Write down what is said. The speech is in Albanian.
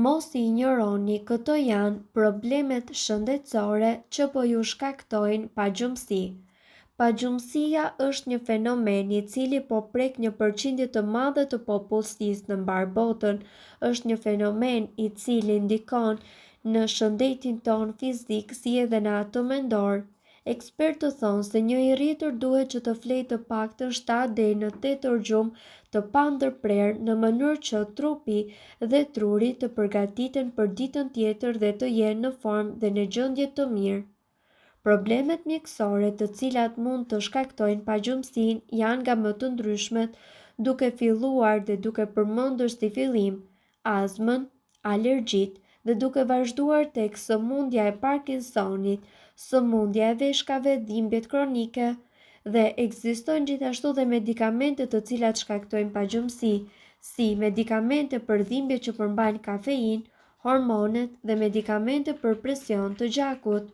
Mos i injoroni, këto janë problemet shëndetësore që po ju shkaktojnë pagjumësi. Pagjumësia është një fenomen i cili po prek një përqindje të madhe të popullsisë në mbar botën. Është një fenomen i cili ndikon në shëndetin ton fizik si edhe në ato mendor. Ekspertët thonë se një i rritur duhet që të flejë të paktën 7 deri në 8 orë gjumë të pandërprerë në mënyrë që trupi dhe truri të përgatiten për ditën tjetër dhe të jenë në formë dhe në gjendje të mirë. Problemet mjekësore të cilat mund të shkaktojnë pagjumësinë janë nga më të ndryshmet, duke filluar dhe duke përmendur si fillim azmën, alergjitë dhe duke vazhduar tek sëmundja e Parkinsonit, sëmundja e veshkave, dhimbjet kronike dhe ekzistojnë gjithashtu dhe medikamente të cilat shkaktojnë pagjumësi, si medikamente për dhimbje që përmbajnë kafeinë, hormonet dhe medikamente për presion të gjakut.